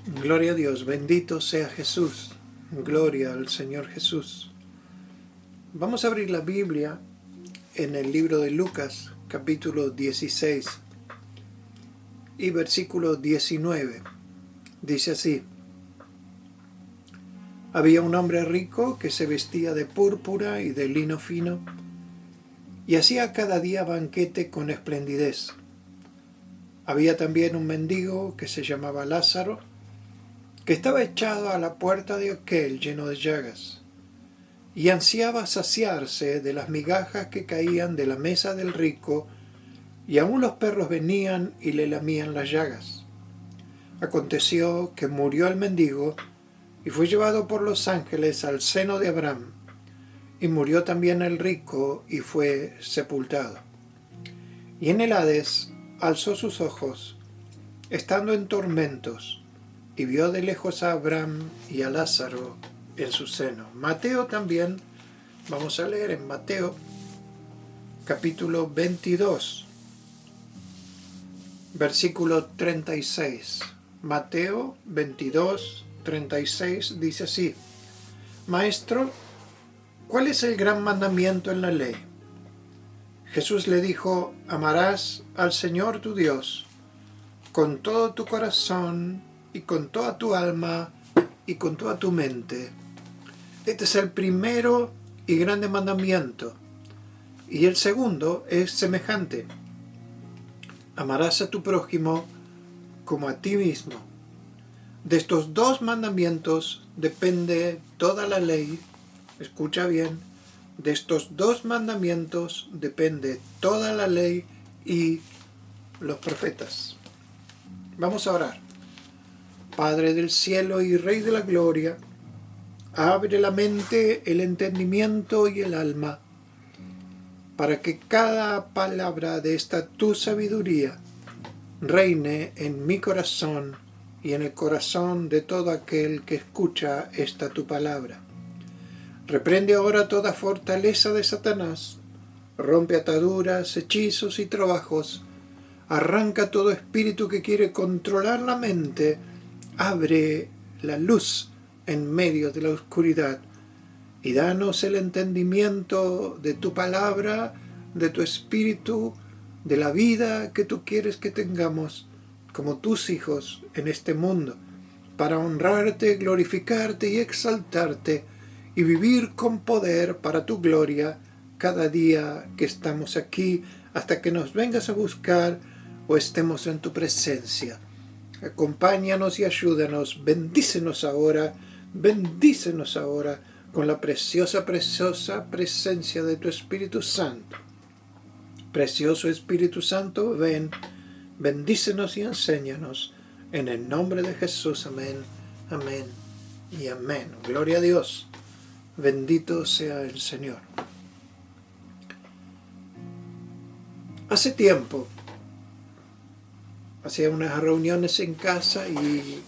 Gloria a Dios, bendito sea Jesús, gloria al Señor Jesús. Vamos a abrir la Biblia en el libro de Lucas, capítulo 16 y versículo 19. Dice así: Había un hombre rico que se vestía de púrpura y de lino fino y hacía cada día banquete con esplendidez. Había también un mendigo que se llamaba Lázaro, que estaba echado a la puerta de aquel lleno de llagas, y ansiaba saciarse de las migajas que caían de la mesa del rico, y aun los perros venían y le lamían las llagas. Aconteció que murió el mendigo, y fue llevado por los ángeles al seno de Abraham, y murió también el rico, y fue sepultado. Y en el Hades alzó sus ojos, estando en tormentos, y vio de lejos a Abraham y a Lázaro en su seno. Mateo también, vamos a leer en Mateo, capítulo 22, versículo 36. Mateo 22, 36 dice así: Maestro, ¿cuál es el gran mandamiento en la ley? Jesús le dijo: amarás al Señor tu Dios con todo tu corazón y con toda tu alma y con toda tu mente. Este es el primero y grande mandamiento. Y el segundo es semejante: amarás a tu prójimo como a ti mismo. De estos dos mandamientos depende toda la ley. Escucha bien, de estos dos mandamientos depende toda la ley y los profetas. Vamos a orar. Padre del cielo y Rey de la gloria, abre la mente, el entendimiento y el alma, para que cada palabra de esta tu sabiduría reine en mi corazón y en el corazón de todo aquel que escucha esta tu palabra. Reprende ahora toda fortaleza de Satanás, rompe ataduras, hechizos y trabajos, arranca todo espíritu que quiere controlar la mente. Abre la luz en medio de la oscuridad y danos el entendimiento de tu palabra, de tu espíritu, de la vida que tú quieres que tengamos como tus hijos en este mundo, para honrarte, glorificarte y exaltarte y vivir con poder para tu gloria cada día que estamos aquí, hasta que nos vengas a buscar o estemos en tu presencia. Acompáñanos y ayúdanos, bendícenos ahora con la preciosa presencia de tu Espíritu Santo. Precioso Espíritu Santo, ven, bendícenos y enséñanos, en el nombre de Jesús, amén, amén y amén. Gloria a Dios, bendito sea el Señor. Hace tiempo, hacía unas reuniones en casa y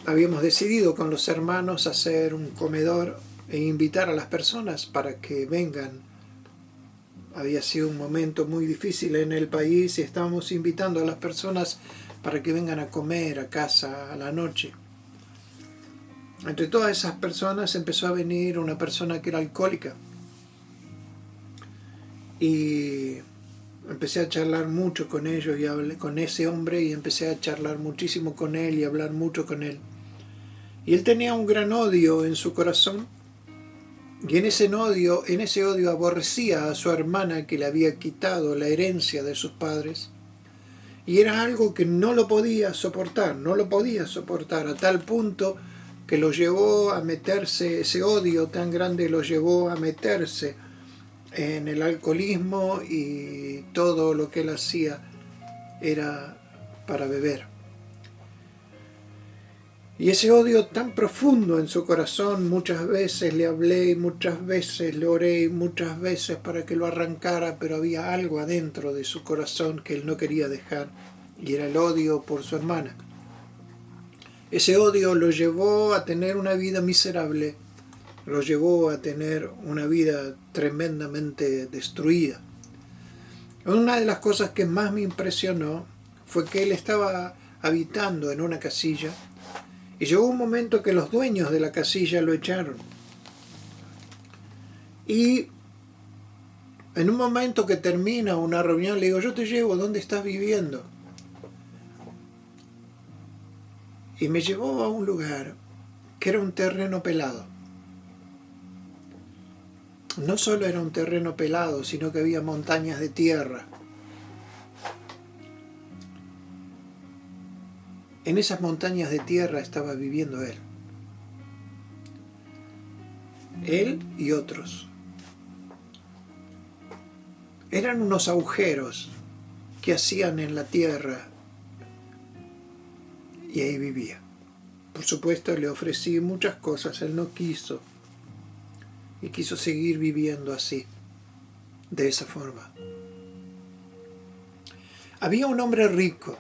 habíamos decidido con los hermanos hacer un comedor e invitar a las personas para que vengan. Había sido un momento muy difícil en el país y estábamos invitando a las personas para que vengan a comer a casa a la noche. Entre todas esas personas empezó a venir una persona que era alcohólica y empecé a charlar mucho con ellos y hablé con ese hombre y empecé a charlar muchísimo con él y hablar mucho con él. Y él tenía un gran odio en su corazón y en ese odio aborrecía a su hermana que le había quitado la herencia de sus padres. Y era algo que no lo podía soportar a tal punto que lo llevó a meterse, ese odio tan grande lo llevó a meterse en el alcoholismo y todo lo que él hacía era para beber. Y ese odio tan profundo en su corazón, muchas veces le hablé, muchas veces le oré, muchas veces para que lo arrancara, pero había algo adentro de su corazón que él no quería dejar, y era el odio por su hermana. Ese odio lo llevó a tener una vida miserable, lo llevó a tener una vida tremendamente destruida. Una de las cosas que más me impresionó fue que él estaba habitando en una casilla, y llegó un momento que los dueños de la casilla lo echaron. Y en un momento que termina una reunión, le digo, yo te llevo, ¿dónde estás viviendo? Y me llevó a un lugar que era un terreno pelado. No solo era un terreno pelado, sino que había montañas de tierra. En esas montañas de tierra estaba viviendo él. Él y otros. Eran unos agujeros que hacían en la tierra y ahí vivía. Por supuesto, le ofrecí muchas cosas, él no quiso. Y quiso seguir viviendo así, de esa forma. Había un hombre rico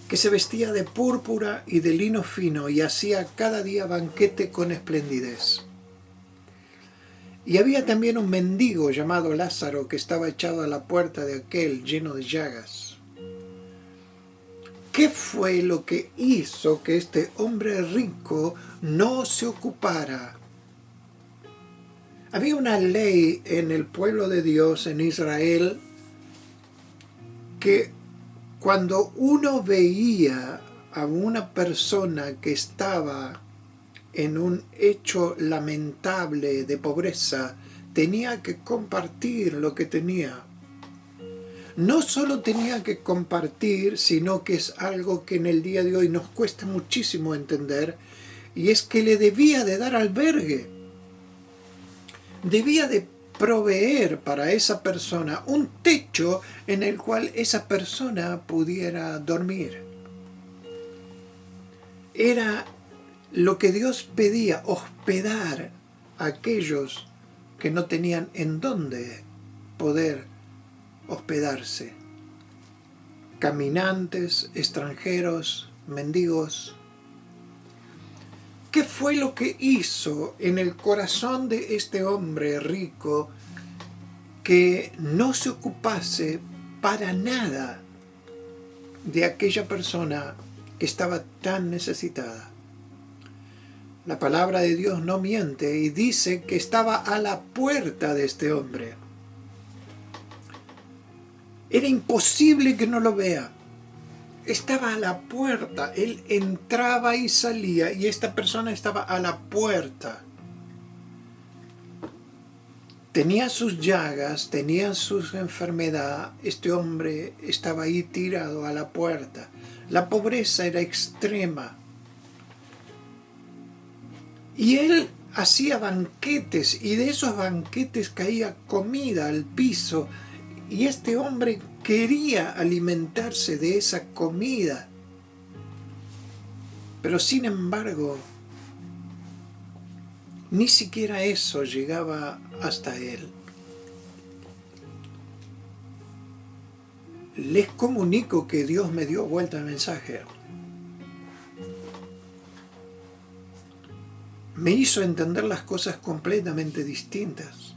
que se vestía de púrpura y de lino fino y hacía cada día banquete con esplendidez. Y había también un mendigo llamado Lázaro que estaba echado a la puerta de aquel lleno de llagas. ¿Qué fue lo que hizo que este hombre rico no se ocupara? Había una ley en el pueblo de Dios, en Israel, que cuando uno veía a una persona que estaba en un hecho lamentable de pobreza, tenía que compartir lo que tenía. No solo tenía que compartir, sino que es algo que en el día de hoy nos cuesta muchísimo entender, y es que le debía de dar albergue. Debía de proveer para esa persona un techo en el cual esa persona pudiera dormir. Era lo que Dios pedía, hospedar a aquellos que no tenían en dónde poder hospedarse. Caminantes, extranjeros, mendigos. ¿Qué fue lo que hizo en el corazón de este hombre rico que no se ocupase para nada de aquella persona que estaba tan necesitada? La palabra de Dios no miente y dice que estaba a la puerta de este hombre. Era imposible que no lo vea. Estaba a la puerta, él entraba y salía y esta persona estaba a la puerta. Tenía sus llagas, tenía su enfermedad, este hombre estaba ahí tirado a la puerta. La pobreza era extrema. Y él hacía banquetes y de esos banquetes caía comida al piso y este hombre quería alimentarse de esa comida, pero sin embargo, ni siquiera eso llegaba hasta él. Les comunico que Dios me dio vuelta el mensaje. Me hizo entender las cosas completamente distintas.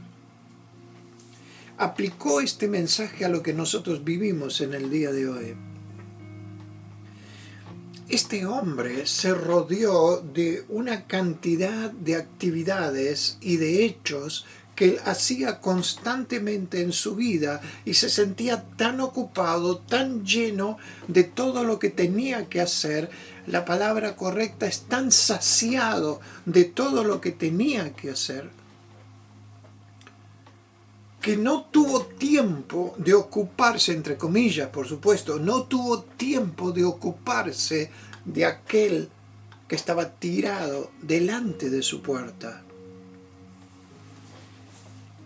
Aplicó este mensaje a lo que nosotros vivimos en el día de hoy. Este hombre se rodeó de una cantidad de actividades y de hechos que él hacía constantemente en su vida y se sentía tan ocupado, tan lleno de todo lo que tenía que hacer. La palabra correcta es tan saciado de todo lo que tenía que hacer, que no tuvo tiempo de ocuparse, entre comillas, por supuesto, no tuvo tiempo de ocuparse de aquel que estaba tirado delante de su puerta.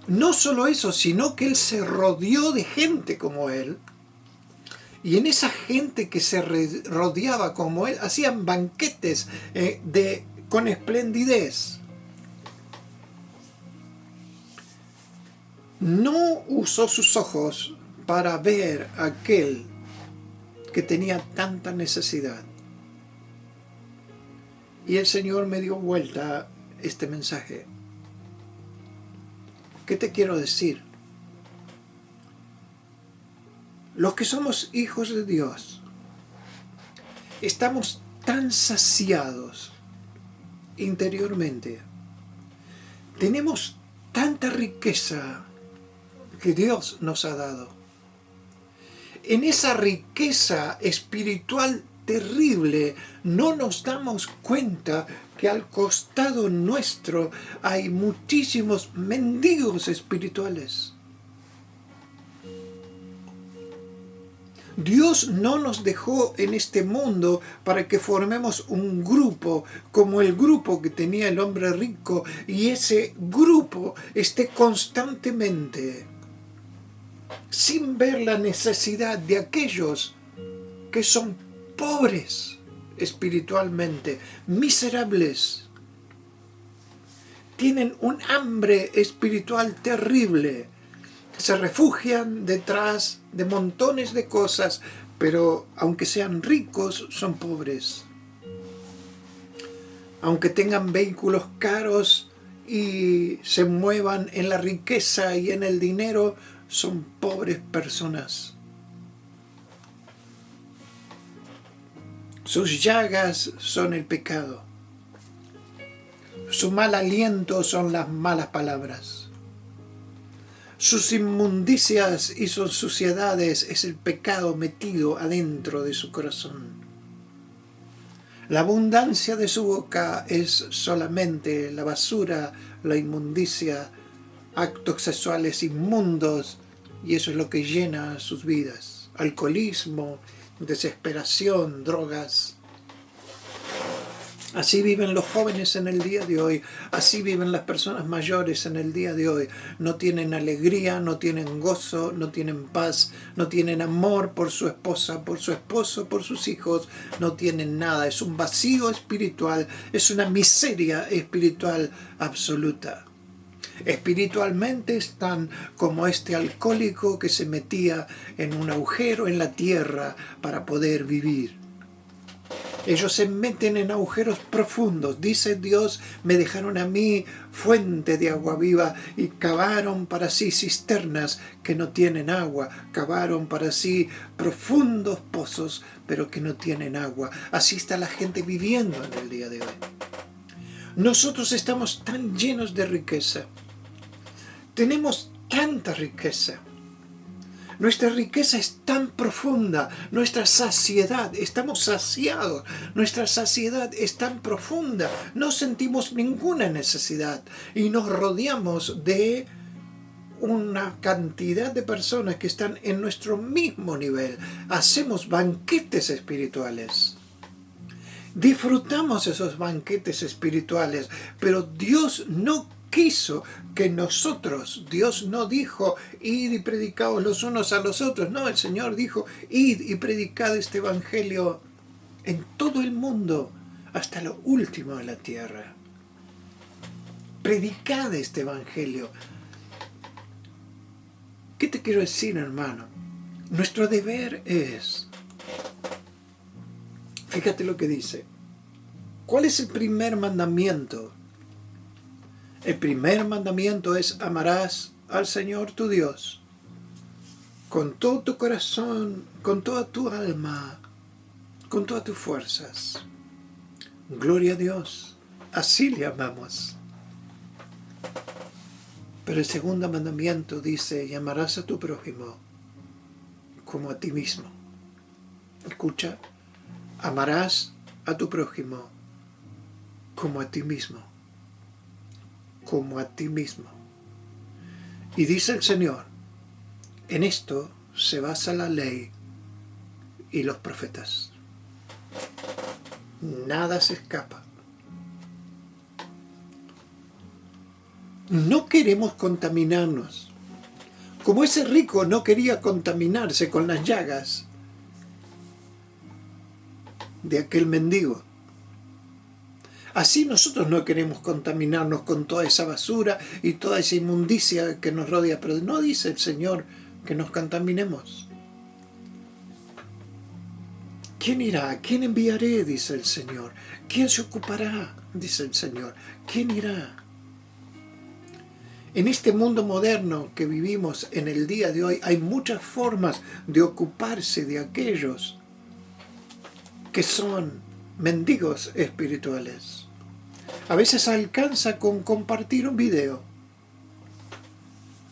No solo eso, sino que él se rodeó de gente como él, y en esa gente que se rodeaba como él, hacían banquetes con esplendidez. No usó sus ojos para ver a aquel que tenía tanta necesidad. Y el Señor me dio vuelta este mensaje. ¿Qué te quiero decir? Los que somos hijos de Dios, Estamos tan saciados interiormente. Tenemos tanta riqueza que Dios nos ha dado. En esa riqueza espiritual terrible no nos damos cuenta que al costado nuestro hay muchísimos mendigos espirituales. Dios no nos dejó en este mundo para que formemos un grupo como el grupo que tenía el hombre rico y ese grupo esté constantemente sin ver la necesidad de aquellos que son pobres espiritualmente, miserables, tienen un hambre espiritual terrible. Se refugian detrás de montones de cosas, pero aunque sean ricos, son pobres. Aunque tengan vehículos caros y se muevan en la riqueza y en el dinero, son pobres personas. Sus llagas son el pecado. Su mal aliento son las malas palabras. Sus inmundicias y sus suciedades es el pecado metido adentro de su corazón. La abundancia de su boca es solamente la basura, la inmundicia, actos sexuales inmundos, y eso es lo que llena sus vidas. Alcoholismo, desesperación, drogas. Así viven los jóvenes en el día de hoy, así viven las personas mayores en el día de hoy. No tienen alegría, no tienen gozo, no tienen paz, no tienen amor por su esposa, por su esposo, por sus hijos, no tienen nada. Es un vacío espiritual, es una miseria espiritual absoluta. Espiritualmente están como este alcohólico que se metía en un agujero en la tierra para poder vivir. Ellos se meten en agujeros profundos. Dice Dios, me dejaron a mí fuente de agua viva y cavaron para sí cisternas que no tienen agua. Cavaron para sí profundos pozos, pero que no tienen agua. Así está la gente viviendo en el día de hoy. Nosotros estamos tan llenos de riqueza. Tenemos tanta riqueza. Nuestra riqueza es tan profunda, nuestra saciedad, estamos saciados, nuestra saciedad es tan profunda, no sentimos ninguna necesidad y nos rodeamos de una cantidad de personas que están en nuestro mismo nivel. Hacemos banquetes espirituales. Disfrutamos esos banquetes espirituales, pero Dios no quiso que nosotros, Dios no dijo, id y predicaos los unos a los otros. No, el Señor dijo, id y predicad este evangelio en todo el mundo, hasta lo último de la tierra. Predicad este evangelio. ¿Qué te quiero decir, hermano? Nuestro deber es, fíjate lo que dice, ¿cuál es el primer mandamiento? El primer mandamiento es: amarás al Señor tu Dios con todo tu corazón, con toda tu alma, con todas tus fuerzas. Gloria a Dios, así le amamos. Pero el segundo mandamiento dice: y amarás a tu prójimo como a ti mismo. Escucha, amarás a tu prójimo como a ti mismo. Como a ti mismo. Y dice el Señor, en esto se basa la ley y los profetas. Nada se escapa. No queremos contaminarnos. Como ese rico no quería contaminarse con las llagas de aquel mendigo. Así nosotros no queremos contaminarnos con toda esa basura y toda esa inmundicia que nos rodea. Pero no dice el Señor que nos contaminemos. ¿Quién irá? ¿Quién enviaré? Dice el Señor. ¿Quién se ocupará? Dice el Señor. ¿Quién irá? En este mundo moderno que vivimos en el día de hoy hay muchas formas de ocuparse de aquellos que son mendigos espirituales. A veces alcanza con compartir un video.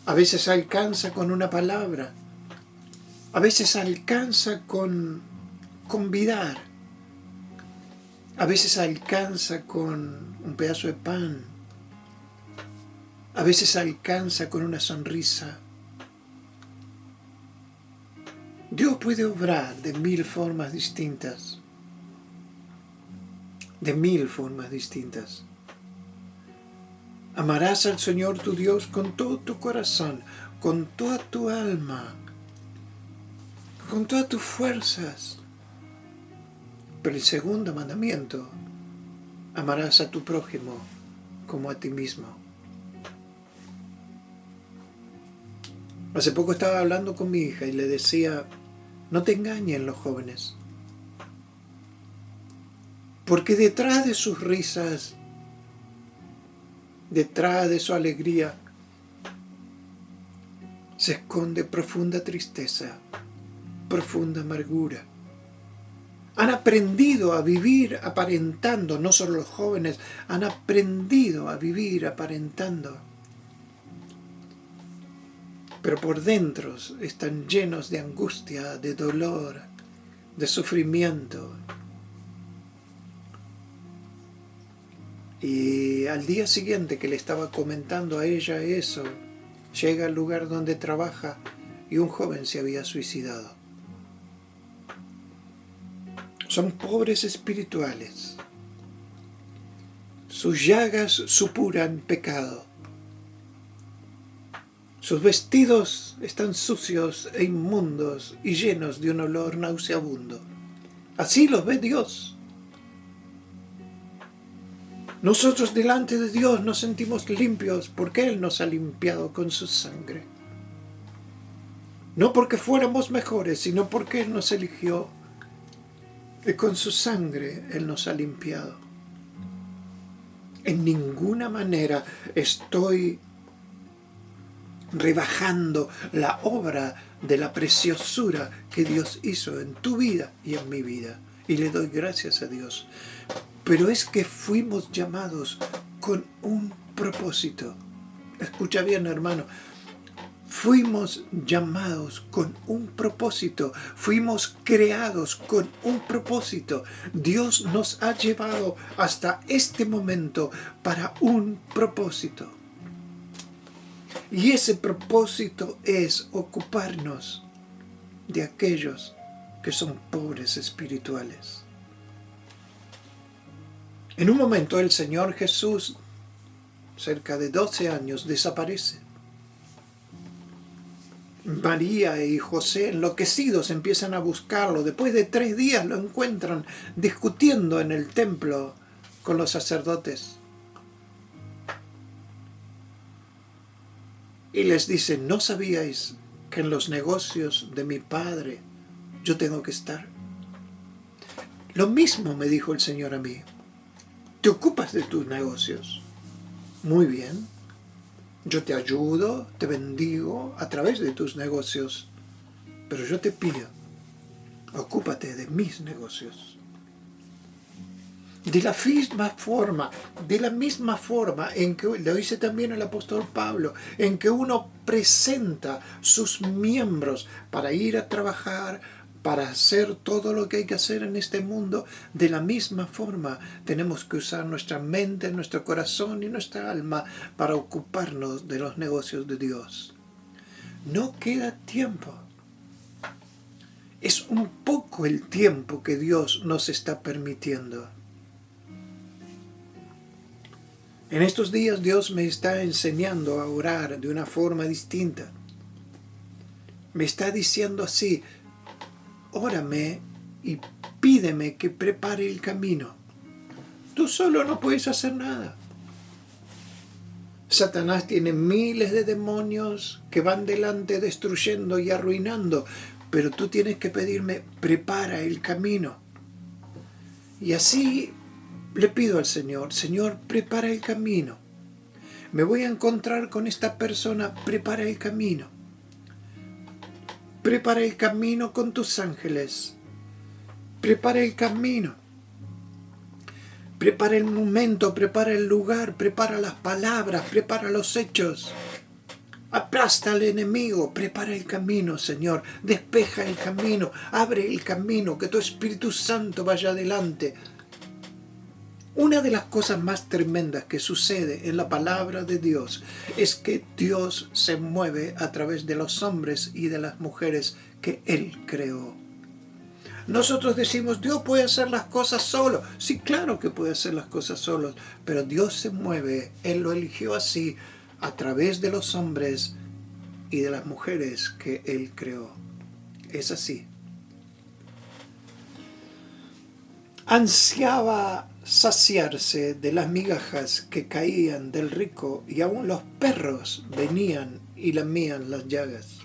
A veces alcanza con una palabra. A veces alcanza con convidar. A veces alcanza con un pedazo de pan. A veces alcanza con una sonrisa. Dios puede obrar de 1000 formas distintas. De 1000 formas distintas. Amarás al Señor tu Dios con todo tu corazón, con toda tu alma, con todas tus fuerzas. Pero el segundo mandamiento, amarás a tu prójimo como a ti mismo. Hace poco estaba hablando con mi hija y le decía, no te engañen los jóvenes, porque detrás de sus risas, detrás de su alegría, se esconde profunda tristeza, profunda amargura. Han aprendido a vivir aparentando, no solo los jóvenes, han aprendido a vivir aparentando. Pero por dentro están llenos de angustia, de dolor, de sufrimiento. Y al día siguiente que le estaba comentando a ella eso, llega al lugar donde trabaja y un joven se había suicidado. Son pobres espirituales. Sus llagas supuran pecado. Sus vestidos están sucios e inmundos y llenos de un olor nauseabundo. Así los ve Dios. Nosotros delante de Dios nos sentimos limpios porque Él nos ha limpiado con su sangre. No porque fuéramos mejores, sino porque Él nos eligió. Y con su sangre Él nos ha limpiado. En ninguna manera estoy rebajando la obra de la preciosura que Dios hizo en tu vida y en mi vida. Y le doy gracias a Dios. Pero es que fuimos llamados con un propósito. Escucha bien, hermano. Fuimos llamados con un propósito. Fuimos creados con un propósito. Dios nos ha llevado hasta este momento para un propósito. Y ese propósito es ocuparnos de aquellos que son pobres espirituales. En un momento el Señor Jesús, cerca de 12 años, desaparece. María y José, enloquecidos, empiezan a buscarlo. Después de 3 días lo encuentran discutiendo en el templo con los sacerdotes. Y les dice, ¿no sabíais que en los negocios de mi Padre yo tengo que estar? Lo mismo me dijo el Señor a mí. Te ocupas de tus negocios. Muy bien. Yo te ayudo, te bendigo a través de tus negocios. Pero yo te pido, ocúpate de mis negocios. De la misma forma en que, lo dice también el apóstol Pablo, en que uno presenta sus miembros para ir a trabajar, para hacer todo lo que hay que hacer en este mundo, de la misma forma tenemos que usar nuestra mente, nuestro corazón y nuestra alma para ocuparnos de los negocios de Dios. No queda tiempo. Es un poco el tiempo que Dios nos está permitiendo. En estos días Dios me está enseñando a orar de una forma distinta. Me está diciendo así, órame y pídeme que prepare el camino. Tú solo no puedes hacer nada. Satanás tiene miles de demonios que van delante destruyendo y arruinando, pero tú tienes que pedirme, prepara el camino. Y así le pido al Señor, Señor, prepara el camino. Me voy a encontrar con esta persona, prepara el camino. Prepara el camino con tus ángeles. Prepara el camino. Prepara el momento, prepara el lugar, prepara las palabras, prepara los hechos. Aplasta al enemigo, prepara el camino, Señor. Despeja el camino, abre el camino, que tu Espíritu Santo vaya adelante. Una de las cosas más tremendas que sucede en la palabra de Dios es que Dios se mueve a través de los hombres y de las mujeres que Él creó. Nosotros decimos, Dios puede hacer las cosas solo. Sí, claro que puede hacer las cosas solo, pero Dios se mueve, Él lo eligió así, a través de los hombres y de las mujeres que Él creó. Es así. Ansiaba saciarse de las migajas que caían del rico, y aún los perros venían y lamían las llagas.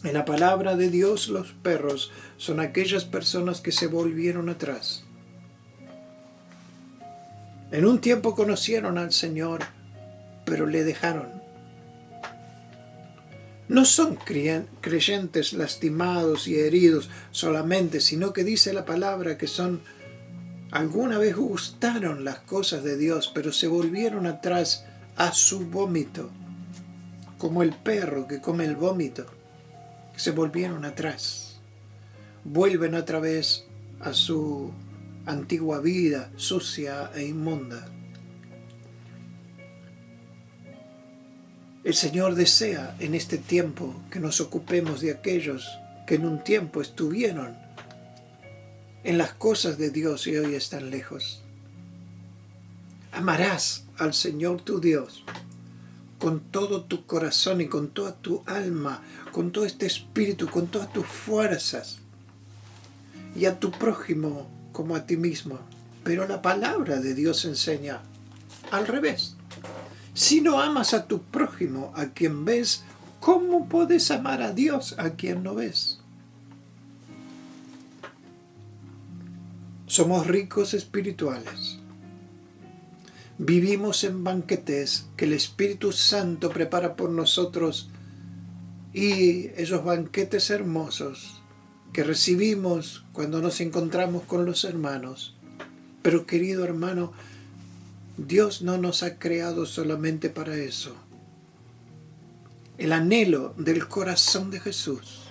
En la palabra de Dios, los perros son aquellas personas que se volvieron atrás. En un tiempo conocieron al Señor, pero le dejaron. No son creyentes lastimados y heridos solamente, sino que dice la palabra que alguna vez gustaron las cosas de Dios, pero se volvieron atrás a su vómito, como el perro que come el vómito. Se volvieron atrás, vuelven otra vez a su antigua vida sucia e inmunda. El Señor desea en este tiempo que nos ocupemos de aquellos que en un tiempo estuvieron en las cosas de Dios y hoy están lejos. Amarás al Señor tu Dios con todo tu corazón y con toda tu alma, con todo este espíritu, con todas tus fuerzas, y a tu prójimo como a ti mismo. Pero la palabra de Dios enseña al revés. Si no amas a tu prójimo, a quien ves, ¿cómo puedes amar a Dios a quien no ves? Somos ricos espirituales. Vivimos en banquetes que el Espíritu Santo prepara por nosotros, y esos banquetes hermosos que recibimos cuando nos encontramos con los hermanos. Pero querido hermano, Dios no nos ha creado solamente para eso. El anhelo del corazón de Jesús,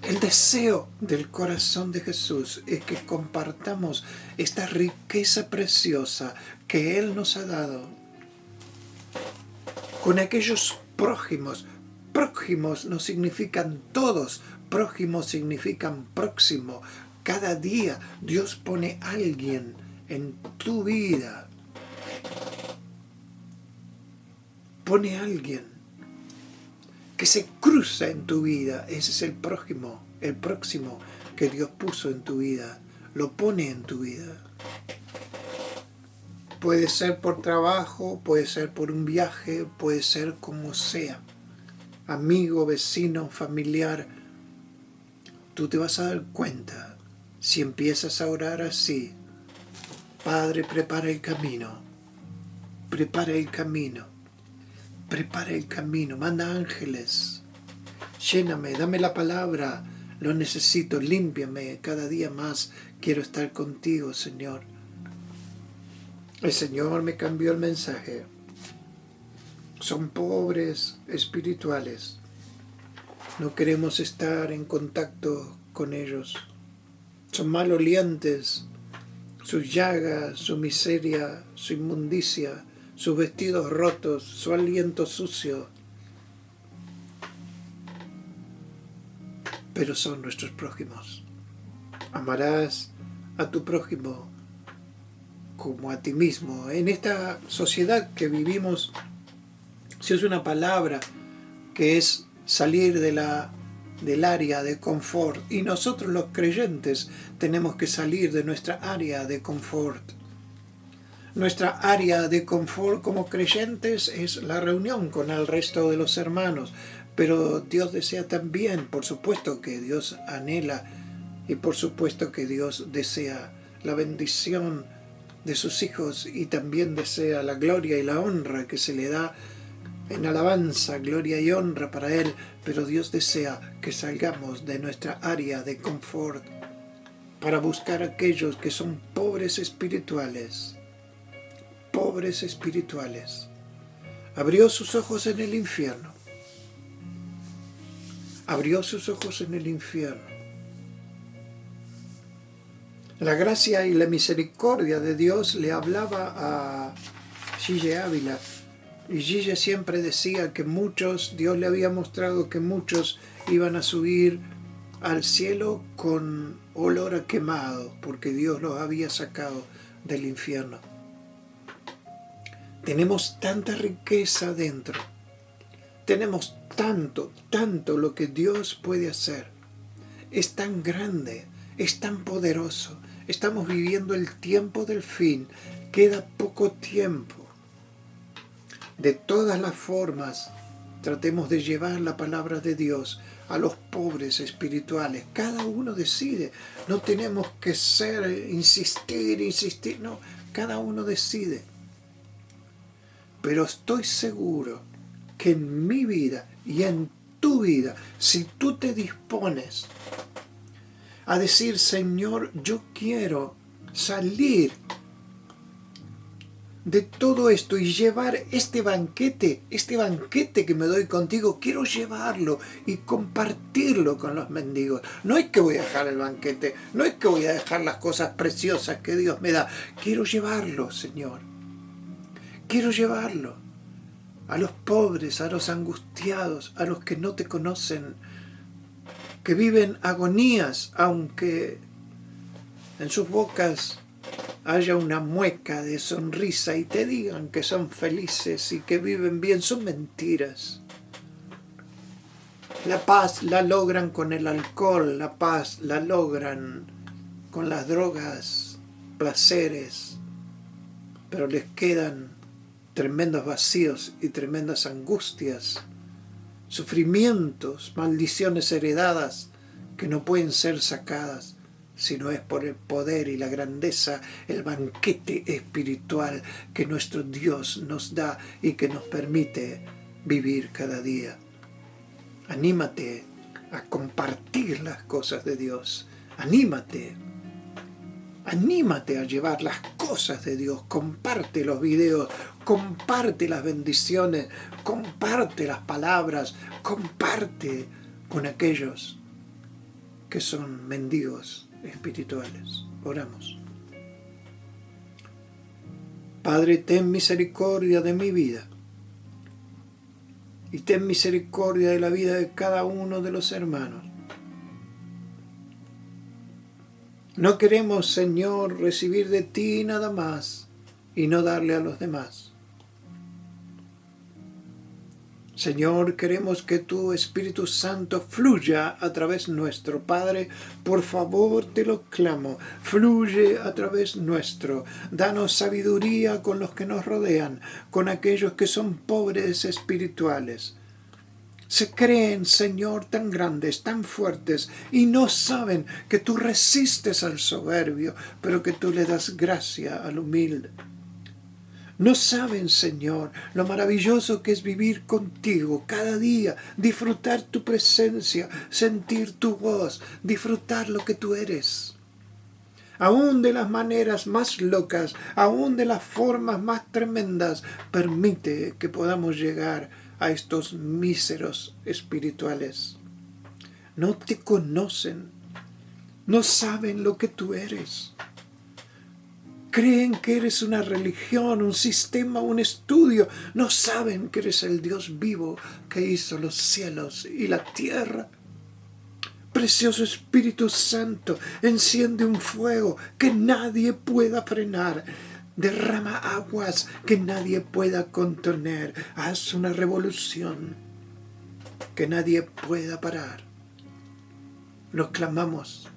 el deseo del corazón de Jesús es que compartamos esta riqueza preciosa que Él nos ha dado con aquellos prójimos. Prójimos no significan todos, prójimos significan próximo. Cada día Dios pone a alguien en tu vida. Pone a alguien que se cruza en tu vida. Ese es el prójimo, el próximo que Dios puso en tu vida. Lo pone en tu vida. Puede ser por trabajo, puede ser por un viaje, puede ser como sea. Amigo, vecino, familiar. Tú te vas a dar cuenta si empiezas a orar así. Padre, prepara el camino. Prepara el camino. Prepara el camino. Manda ángeles. Lléname, dame la palabra. Lo necesito. Límpiame cada día más. Quiero estar contigo, Señor. El Señor me cambió el mensaje. Son pobres espirituales. No queremos estar en contacto con ellos. Son malolientes. Sus llagas, su miseria, su inmundicia, sus vestidos rotos, su aliento sucio. Pero son nuestros prójimos. Amarás a tu prójimo como a ti mismo. En esta sociedad que vivimos, si es una palabra que es salir del área de confort, y nosotros los creyentes tenemos que salir de nuestra área de confort. Nuestra área de confort como creyentes es la reunión con el resto de los hermanos, pero Dios desea también, por supuesto que Dios anhela, y por supuesto que Dios desea la bendición de sus hijos, y también desea la gloria y la honra que se le da en alabanza, gloria y honra para Él, pero Dios desea que salgamos de nuestra área de confort para buscar a aquellos que son pobres espirituales. Pobres espirituales. Abrió sus ojos en el infierno. Abrió sus ojos en el infierno. La gracia y la misericordia de Dios le hablaba a Gille Ávila. Y Gille siempre decía que Dios le había mostrado que muchos iban a subir al cielo con olor a quemado, porque Dios los había sacado del infierno. Tenemos tanta riqueza dentro. Tenemos tanto lo que Dios puede hacer. Es tan grande, es tan poderoso. Estamos viviendo el tiempo del fin. Queda poco tiempo. De todas las formas, tratemos de llevar la palabra de Dios a los pobres espirituales. Cada uno decide. No tenemos que insistir. No, cada uno decide. Pero estoy seguro que en mi vida y en tu vida, si tú te dispones a decir, Señor, yo quiero salir de todo esto y llevar este banquete que me doy contigo, quiero llevarlo y compartirlo con los mendigos. No es que voy a dejar el banquete, no es que voy a dejar las cosas preciosas que Dios me da. Quiero llevarlo, Señor. Quiero llevarlo a los pobres, a los angustiados, a los que no te conocen, que viven agonías, aunque en sus bocas haya una mueca de sonrisa y te digan que son felices y que viven bien. Son mentiras. La paz la logran con el alcohol, la paz la logran con las drogas, placeres, pero les quedan tremendos vacíos y tremendas angustias, sufrimientos, maldiciones heredadas que no pueden ser sacadas, sino es por el poder y la grandeza, el banquete espiritual que nuestro Dios nos da y que nos permite vivir cada día. Anímate a compartir las cosas de Dios. Anímate a llevar las cosas de Dios. Comparte los videos, comparte las bendiciones, comparte las palabras, comparte con aquellos que son mendigos espirituales. Oramos. Padre, ten misericordia de mi vida y ten misericordia de la vida de cada uno de los hermanos. No queremos, Señor, recibir de ti nada más y no darle a los demás. Señor, queremos que tu Espíritu Santo fluya a través nuestro. Padre, por favor te lo clamo, fluye a través nuestro. Danos sabiduría con los que nos rodean, con aquellos que son pobres espirituales. Se creen, Señor, tan grandes, tan fuertes, y no saben que tú resistes al soberbio, pero que tú le das gracia al humilde. No saben, Señor, lo maravilloso que es vivir contigo cada día, disfrutar tu presencia, sentir tu voz, disfrutar lo que tú eres. Aún de las maneras más locas, aún de las formas más tremendas, permite que podamos llegar a estos míseros espirituales. No te conocen, no saben lo que tú eres. Creen que eres una religión, un sistema, un estudio. No saben que eres el Dios vivo que hizo los cielos y la tierra. Precioso Espíritu Santo, enciende un fuego que nadie pueda frenar. Derrama aguas que nadie pueda contener. Haz una revolución que nadie pueda parar. Lo clamamos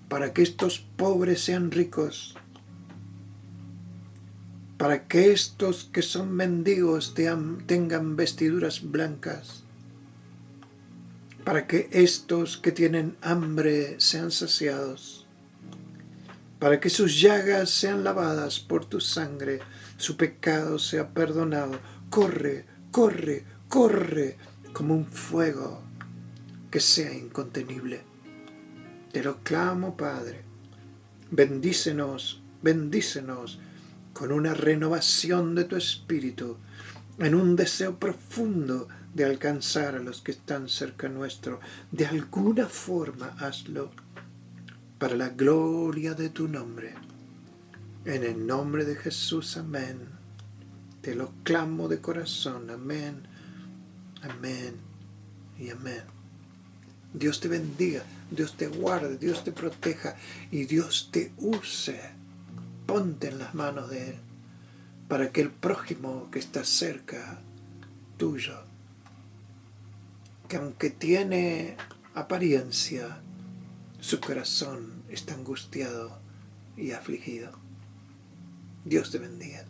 para que estos pobres sean ricos, para que estos que son mendigos tengan vestiduras blancas, para que estos que tienen hambre sean saciados, para que sus llagas sean lavadas por tu sangre, su pecado sea perdonado. Corre corre, corre como un fuego que sea incontenible. Te lo clamo, Padre. Bendícenos, bendícenos con una renovación de tu espíritu, en un deseo profundo de alcanzar a los que están cerca nuestro. De alguna forma hazlo para la gloria de tu nombre. En el nombre de Jesús, amén. Te lo clamo de corazón, amén, amén y amén. Dios te bendiga, Dios te guarde, Dios te proteja y Dios te use. Ponte en las manos de Él para que el prójimo que está cerca tuyo, que aunque tiene apariencia, su corazón está angustiado y afligido. Dios te bendiga.